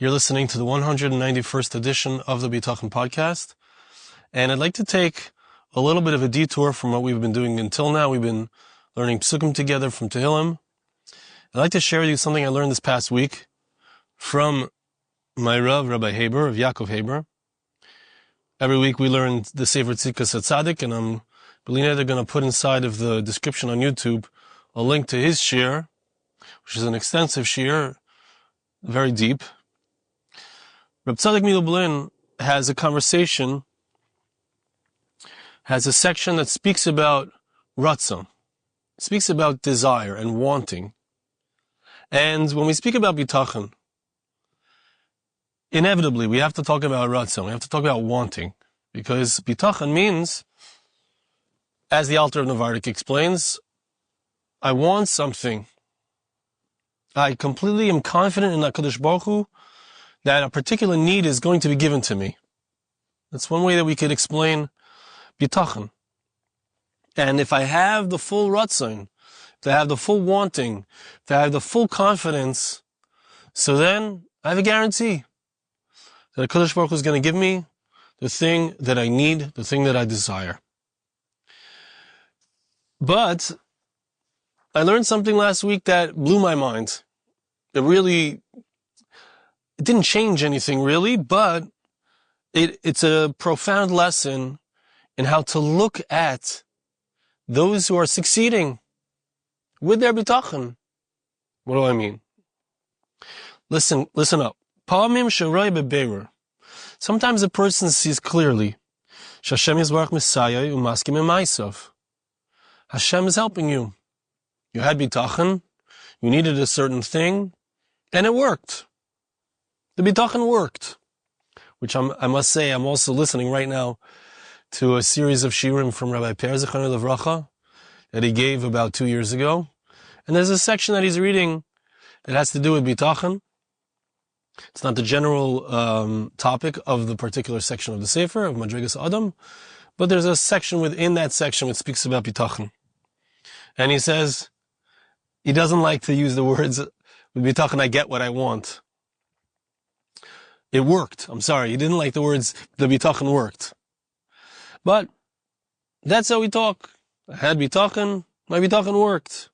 You're listening to the 191st edition of the Bitachon podcast, and I'd like to take a little bit of a detour from what we've been doing until now. We've been learning Psukim together from Tehillim. I'd like to share with you something I learned this past week from my Rav, Rabbi Haber, of Yaakov Haber. Every week we learn the Sefer Tzidkas HaTzadik, and I'm going to put inside of the description on YouTube a link to his shir, which is an extensive shir, very deep. Rav Tzadok MiLublin has a conversation, has a section that speaks about Ratzon, speaks about desire and wanting. And when we speak about Bitachon, inevitably we have to talk about Ratzon, we have to talk about wanting, because Bitachon means, as the Alter of Navardik explains, I want something. I completely am confident in HaKadosh Baruch Hu that a particular need is going to be given to me. That's one way that we could explain Bitachon. And if I have the full Ratzon, if I have the full wanting, if I have the full confidence, so then I have a guarantee that HaKadosh Baruch Hu is going to give me the thing that I need, the thing that I desire. But I learned something last week that blew my mind. It didn't change anything really, but it's a profound lesson in how to look at those who are succeeding with their bitachon. What do I mean? Listen up. Sometimes a person sees clearly. Hashem is helping you. You had bitachon, you needed a certain thing, and it worked. The bitachon worked, which I must say, I'm also listening right now to a series of shiurim from Rabbi Per Zichrono Livracha that he gave about 2 years ago. And there's a section that he's reading that has to do with bitachon. It's not the general topic of the particular section of the Sefer, of Madrigas Adam, but there's a section within that section which speaks about bitachon. And he says, he doesn't like to use the words, with bitachon I get what I want. It worked. I'm sorry, he didn't like the words, the bitachon worked. But that's how we talk. I had bitachon, my bitachon worked.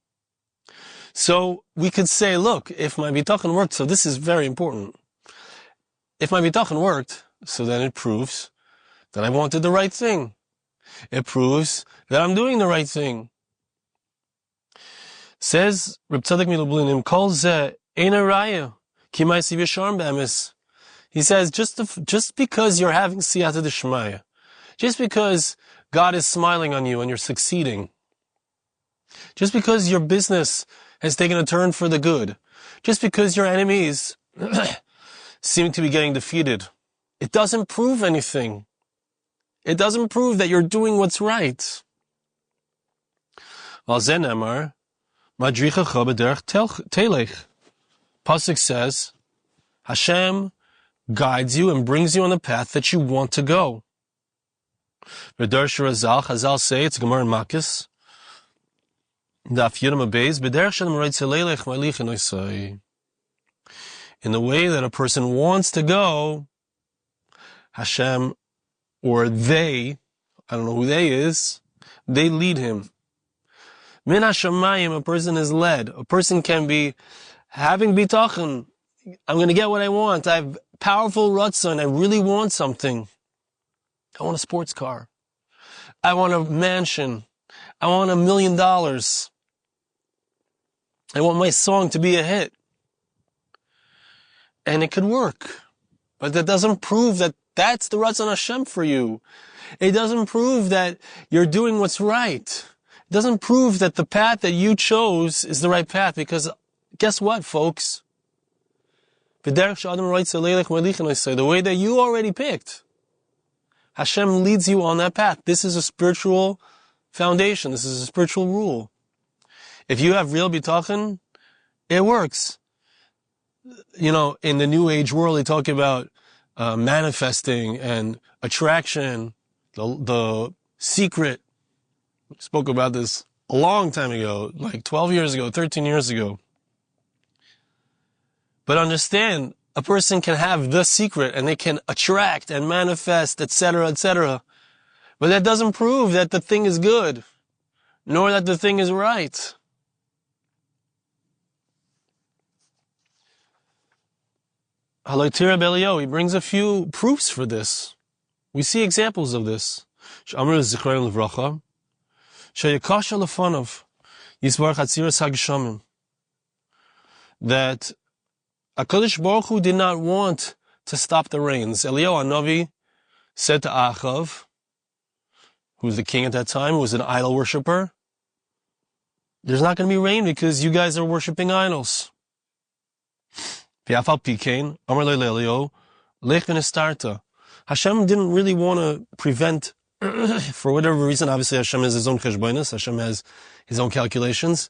So we could say, look, if my bitachon worked, so this is very important. If my bitachon worked, so then it proves that I wanted the right thing. It proves that I'm doing the right thing. Says Rav Tzadok MiLublin, Kol ze ein raya, ki ma'asiv yashar be'emes. He says, just because you're having Siyata Dishmaya, just because God is smiling on you and you're succeeding, just because your business has taken a turn for the good, just because your enemies seem to be getting defeated, it doesn't prove anything. It doesn't prove that you're doing what's right. Pasuk says, Hashem guides you and brings you on the path that you want to go. Chazal say, it's Gemara in Makis, in the way that a person wants to go, Hashem, or they, I don't know who they is, they lead him. Min hashamayim, a person is led. A person can be having bitachon. I'm going to get what I want. I have powerful ratzon. I really want something. I want a sports car. I want a mansion. I want $1 million. I want my song to be a hit. And it could work. But that doesn't prove that that's the Ratzon Hashem for you. It doesn't prove that you're doing what's right. It doesn't prove that the path that you chose is the right path, because guess what, folks? The way that you already picked, Hashem leads you on that path. This is a spiritual foundation. This is a spiritual rule. If you have real bitachon, it works. You know, in the New Age world, they talk about manifesting and attraction, the secret. We spoke about this a long time ago, like 12 years ago, 13 years ago. But understand, a person can have the secret and they can attract and manifest, etc., etc. But that doesn't prove that the thing is good, nor that the thing is right. Haloitira Belio, he brings a few proofs for this. We see examples of this. Sh'amr Zichron Levracha, Sheyakasha Lefanov, Yisbar Chatziras HaGeshamim, that HaKadosh Baruch Hu did not want to stop the rains. Eliyahu Hanavi said to Achav, who was the king at that time, who was an idol worshiper, there's not going to be rain because you guys are worshiping idols. Hashem didn't really want to prevent, for whatever reason, obviously Hashem has his own cheshbonos, Hashem has his own calculations,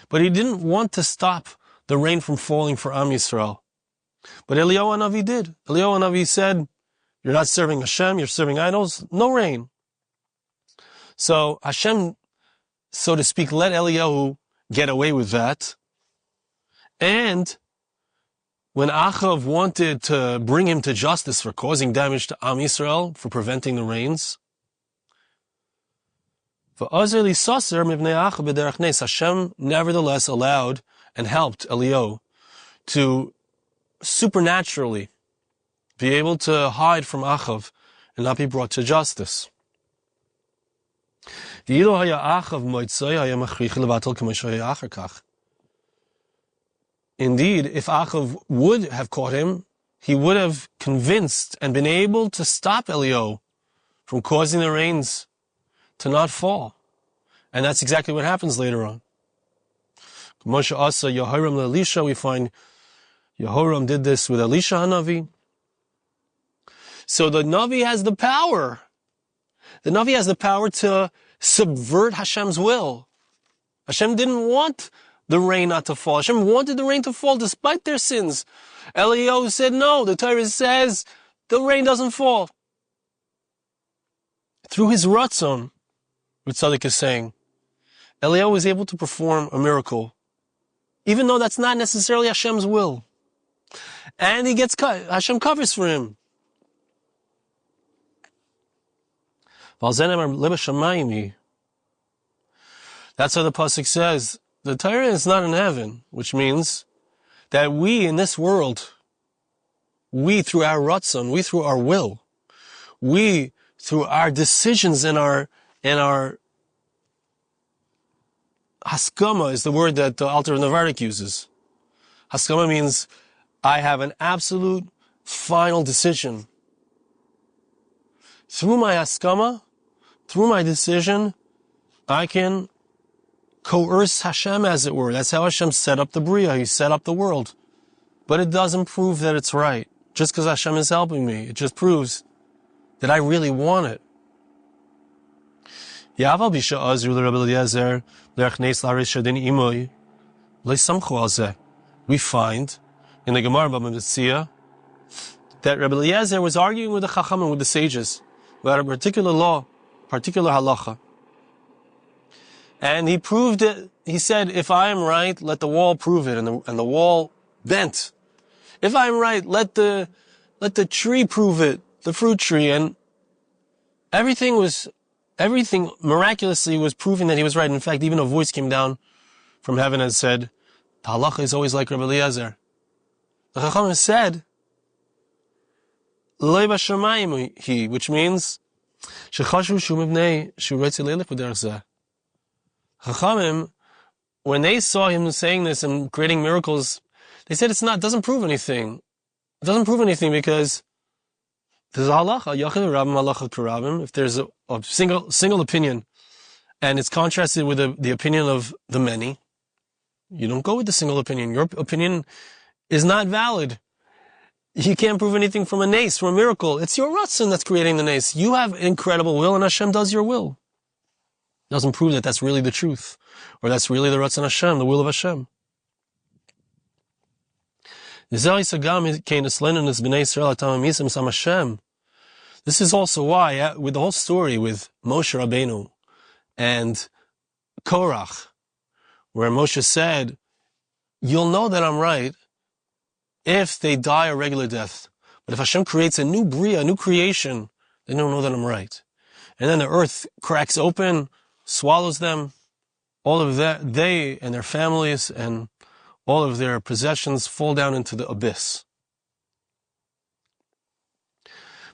but he didn't want to stop the rain from falling for Am Yisrael. But Eliyahu Hanavi did. Eliyahu Hanavi said, you're not serving Hashem, you're serving idols, no rain. So Hashem, so to speak, let Eliyahu get away with that. And when Achav wanted to bring him to justice for causing damage to Am Yisrael, for preventing the rains, Hashem nevertheless allowed and helped Eliyahu to supernaturally be able to hide from Achav and not be brought to justice. Indeed, if Achav would have caught him, he would have convinced and been able to stop Eliyahu from causing the rains to not fall. And that's exactly what happens later on. We find Yehoram did this with Elisha Hanavi. So the Navi has the power. The Navi has the power to subvert Hashem's will. Hashem didn't want the rain not to fall. Hashem wanted the rain to fall despite their sins. Eliyahu said, no, the Torah says the rain doesn't fall. Through his Ratzon, Rav Tzadok is saying, Eliyahu was able to perform a miracle, even though that's not necessarily Hashem's will. And he gets cut. Hashem covers for him. That's how the pasuk says, the Torah is not in heaven, which means that we in this world, we through our Ratzon, we through our will, we through our decisions and our haskama is the word that the Alter Navardik uses. Haskama means I have an absolute final decision. Through my haskama, through my decision, I can coerce Hashem, as it were. That's how Hashem set up the Bria. He set up the world. But it doesn't prove that it's right. Just because Hashem is helping me, it just proves that I really want it. We find in the Gemara Baba Metzia that Rabbi Eliezer was arguing with the Chachamim, with the sages, about a particular law, particular halacha. And he proved it. He said, if I am right, let the wall prove it. And the wall bent. If I am right, let the tree prove it, the fruit tree. And everything miraculously was proving that he was right. In fact, even a voice came down from heaven and said, the halacha is always like Rabbi Eliezer. The Chachamim said, Loi b'shamayim he, which means, shechashu shu mibnei shu reitzi leilech b'derech zeh. Chachamim, when they saw him saying this and creating miracles, they said it doesn't prove anything. It doesn't prove anything because there's a halacha, yachid rabim halacha karabim. If there's a single opinion and it's contrasted with the opinion of the many, you don't go with the single opinion. Your opinion is not valid. You can't prove anything from a nace, from a miracle. It's your Ratzon that's creating the nace. You have incredible will and Hashem does your will. Doesn't prove that that's really the truth, or that's really the Ratzon Hashem, the will of Hashem. This is also why, with the whole story with Moshe Rabbeinu and Korach, where Moshe said, you'll know that I'm right if they die a regular death. But if Hashem creates a new bria, a new creation, they don't know that I'm right. And then the earth cracks open, swallows them, all of that, they and their families and all of their possessions fall down into the abyss.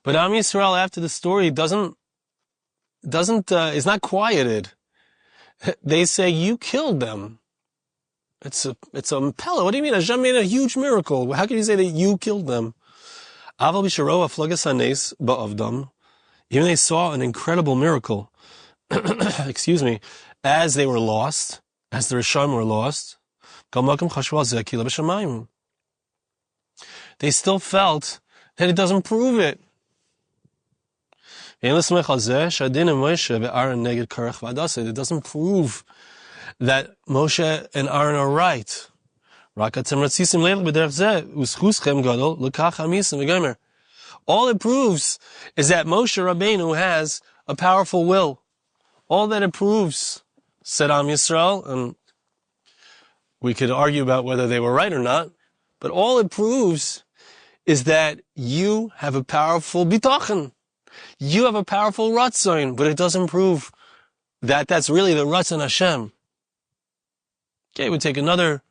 But Am Yisrael, after the story, is not quieted. They say, you killed them. It's a pella. What do you mean? Hashem made a huge miracle. How can you say that you killed them? Even they saw an incredible miracle, excuse me, as they were lost, as the Rishon were lost, they still felt that it doesn't prove it. It doesn't prove that Moshe and Aaron are right. All it proves is that Moshe Rabbeinu has a powerful will. All that it proves, said Am Yisrael, and we could argue about whether they were right or not, but all it proves is that you have a powerful bitachon. You have a powerful Ratzon, but it doesn't prove that that's really the Ratzon Hashem. Okay, we'll take another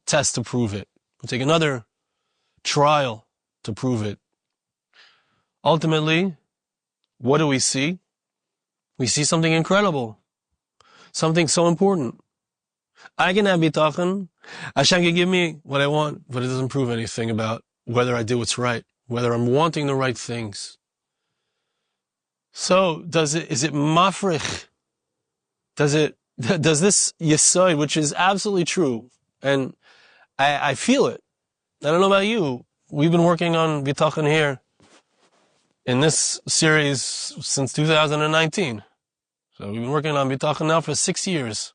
test to prove it. We'll take another trial to prove it. Ultimately, what do we see? We see something incredible. Something so important. I can have bitachon. Hashem can give me what I want, but it doesn't prove anything about whether I do what's right, whether I'm wanting the right things. So, is it mafrich? Does this yesod, which is absolutely true, and I feel it. I don't know about you. We've been working on bitachon here in this series since 2019. So we've been working on bitachon now for 6 years.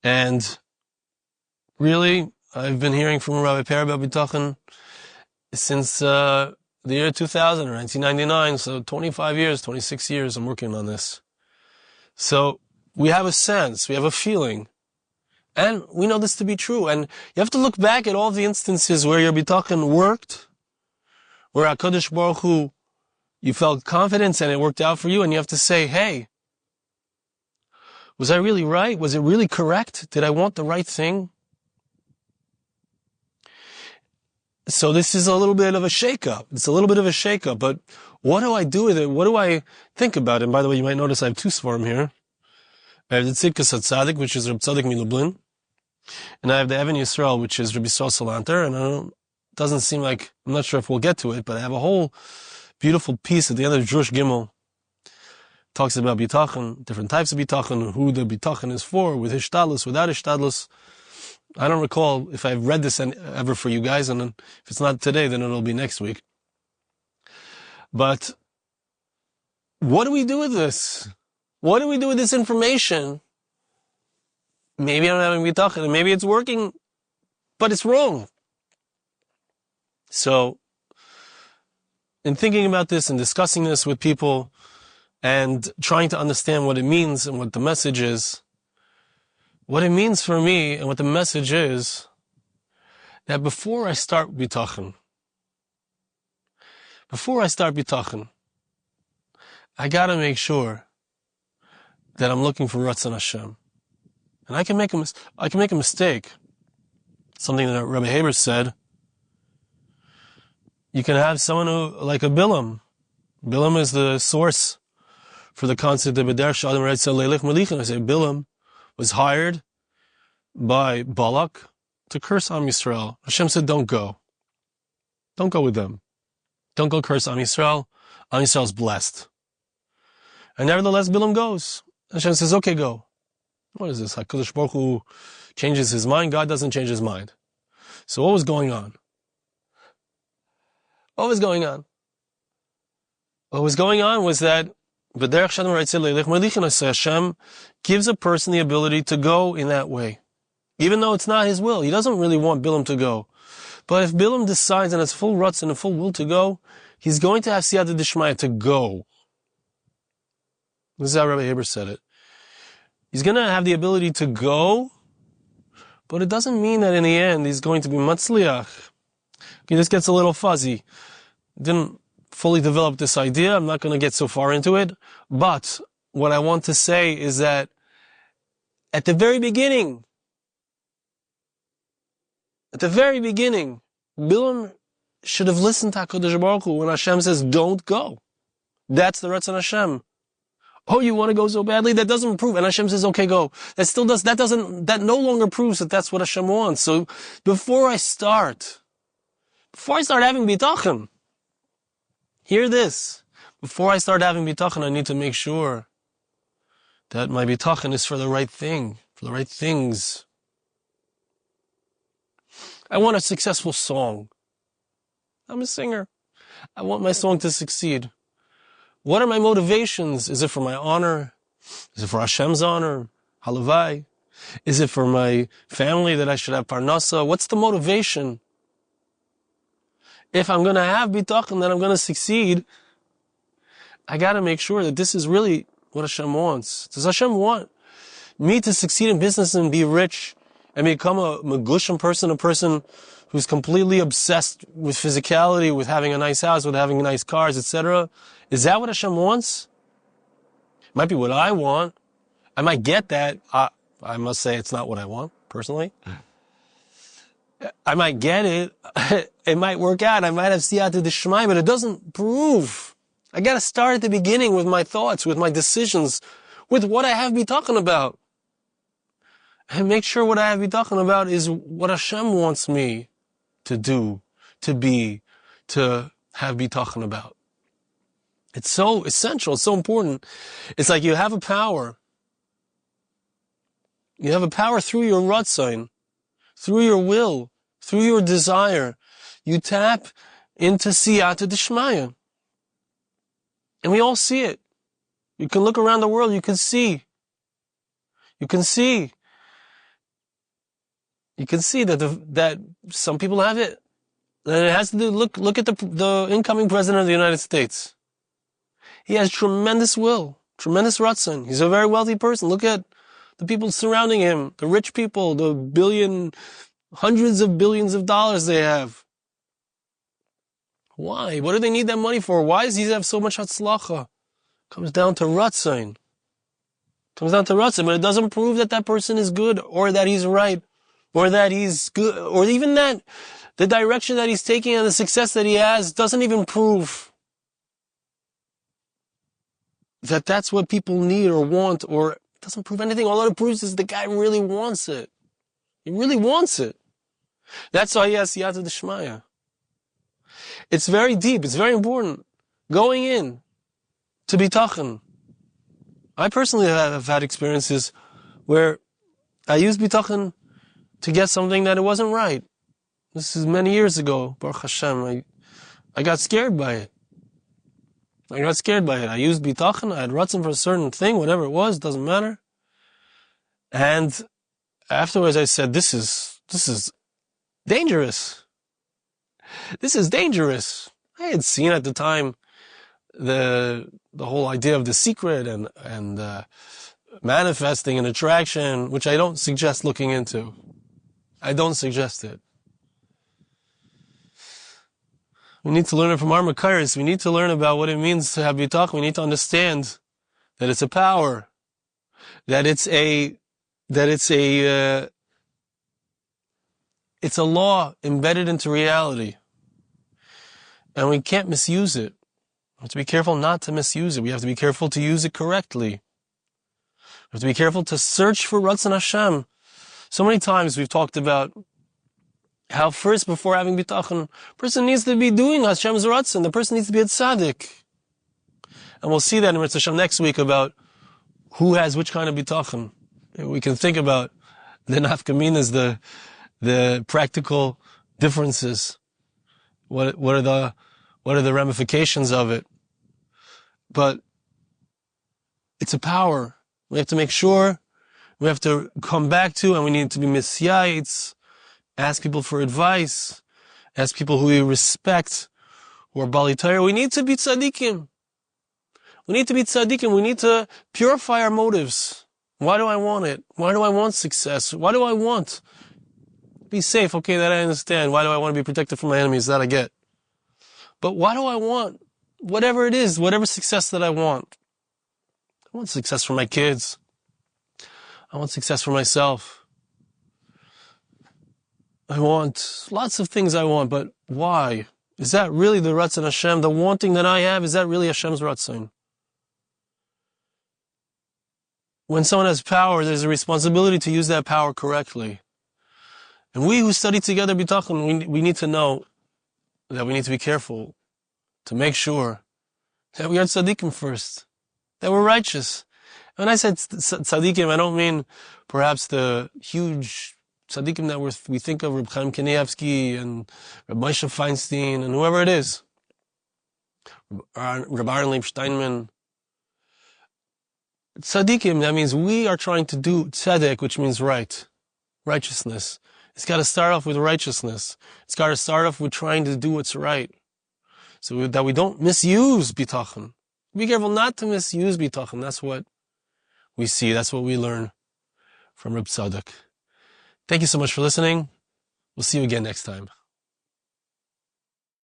And really, I've been hearing from Rabbi Per about bitachon since the year 2000 or 1999. So 25 years, 26 years I'm working on this. So we have a sense, we have a feeling. And we know this to be true. And you have to look back at all the instances where your bitachon worked, where HaKadosh Baruch Hu, you felt confidence and it worked out for you, and you have to say, hey, was I really right? Was it really correct? Did I want the right thing? So this is a little bit of a shake-up. It's a little bit of a shake-up, but what do I do with it? What do I think about it? And by the way, you might notice I have two svarim here. I have the Tzidkas HaTzadik, which is Rav Tzadok MiLublin, and I have the Even Yisrael, which is Rabbi Yisrael Salanter, and doesn't seem like, I'm not sure if we'll get to it, but I have a whole beautiful piece at the end of Drush Gimel. Talks about bitachon, different types of bitachon, who the bitachon is for, with hishtadlus, without hishtadlus. I don't recall if I've read this ever for you guys, and if it's not today, then it'll be next week. But what do we do with this? What do we do with this information? Maybe I'm having bitachon, and maybe it's working, but it's wrong. So, in thinking about this and discussing this with people and trying to understand what it means and what the message is, what it means for me and what the message is, that before I start bitachon, I gotta make sure that I'm looking for Ratzon Hashem. And I can make a mistake. Something that Rabbi Haber said. You can have someone who, like a Balaam. Balaam is the source for the concept of B'derech She'adam Reitzeh Leilech Malichin. I say Balaam was hired by Balak to curse Am Yisrael. Hashem said, don't go. Don't go with them. Don't go curse Am Yisrael. Am Yisrael's blessed. And nevertheless, Balaam goes. Hashem says, okay, go. What is this? HaKadosh Baruch Hu changes his mind. God doesn't change his mind. So what was going on? What was going on? What was going on was that Hashem gives a person the ability to go in that way. Even though it's not his will. He doesn't really want Balaam to go. But if Balaam decides and has full ruts and a full will to go, he's going to have Siyata Dishmaya to go. This is how Rabbi Haber said it. He's going to have the ability to go, But it doesn't mean that in the end he's going to be matzliach. Okay, this gets a little fuzzy. Didn't fully develop this idea. I'm not going to get so far into it. But what I want to say is that at the very beginning, Balaam should have listened to HaKadosh Baruch Hu when Hashem says, don't go. That's the Ratzon Hashem. Oh, you want to go so badly? That doesn't prove. And Hashem says, okay, go. That no longer proves that that's what Hashem wants. So before I start having bitachon, hear this. Before I start having bitachon, I need to make sure that my bitachon is for the right thing, for the right things. I want a successful song. I'm a singer. I want my song to succeed. What are my motivations? Is it for my honor? Is it for Hashem's honor? Halavai? Is it for my family that I should have parnasa? What's the motivation? If I'm going to have bitachon, that I'm going to succeed, I got to make sure that this is really what Hashem wants. Does Hashem want me to succeed in business and be rich and become a megushim person, a person who's completely obsessed with physicality, with having a nice house, with having nice cars, etc.? Is that what Hashem wants? It might be what I want. I might get that. I must say it's not what I want, personally. I might get it. It might work out. I might have Siyata Dishmaya, but it doesn't prove. I got to start at the beginning with my thoughts, with my decisions, with what I have bitachon about. And make sure what I have bitachon about is what Hashem wants me to do, to be, to have bitachon about. It's so essential. It's so important. It's like you have a power. You have a power through your Ratzon, through your will, through your desire. You tap into Siyata Dishmaya. And we all see it. You can look around the world, you can see. You can see that some people have it. And it has to do, look at the incoming president of the United States. He has tremendous will, tremendous Ratzon. He's a very wealthy person. Look at the people surrounding him, the rich people, the hundreds of billions of dollars they have. Why? What do they need that money for? Why does he have so much hatzlacha? Comes down to Ratzon. But it doesn't prove that person is good, or that he's right, or that he's good, or even that the direction that he's taking and the success that he has doesn't even prove that that's what people need or want, or it doesn't prove anything. All it proves is the guy really wants it. He really wants it. That's why he has Siyata Dishmaya. It's very deep. It's very important. Going in to bitachon. I personally have had experiences where I used bitachon to get something that it wasn't right. This is many years ago. Baruch Hashem. I got scared by it. I used bitachon. I had Ratzon for a certain thing, whatever it was, doesn't matter. And afterwards I said, this is dangerous. This is dangerous. I had seen at the time the whole idea of the secret and manifesting an attraction, which I don't suggest looking into. I don't suggest it. We need to learn it from our Makaris. We need to learn about what it means to have bitachon. We need to understand that it's a power, that it's a law embedded into reality. And we can't misuse it. We have to be careful not to misuse it. We have to be careful to use it correctly. We have to be careful to search for Ratzon Hashem. So many times we've talked about how first, before having bitachon, a person needs to be doing Hashem's Ratzon. The person needs to be a tzaddik. And we'll see that in Ratzon Hashem next week about who has which kind of bitachon. We can think about the nafkaminas, the practical differences. What are the ramifications of it? But it's a power. We have to make sure, we have to come back to, and we need to be misyaitz, ask people for advice, ask people who we respect, who are Bali Torah. We need to be tzaddikim. We need to purify our motives. Why do I want it? Why do I want success? Why do I want be safe. Okay, that I understand. Why do I want to be protected from my enemies? That I get. But why do I want whatever it is, whatever success that I want? I want success for my kids. I want success for myself. I want lots of things I want, but why? Is that really the Ratzon Hashem? The wanting that I have, is that really Hashem's Ratzon? When someone has power, there's a responsibility to use that power correctly. And we who study together Bitachon, we need to know that we need to be careful to make sure that we are tzaddikim first, that we're righteous. And when I said tzaddikim, I don't mean perhaps the huge tzaddikim that we think of, Reb Chaim Kanievsky and Reb Moshe Feinstein and whoever it is, Reb Aaron Leib Steinman. Tzaddikim, that means we are trying to do tzedek, which means righteousness. It's got to start off with righteousness. It's got to start off with trying to do what's right, so that we don't misuse Bitachon. Be careful not to misuse Bitachon. That's what we see. That's what we learn from Rav Tzadok. Thank you so much for listening. We'll see you again next time.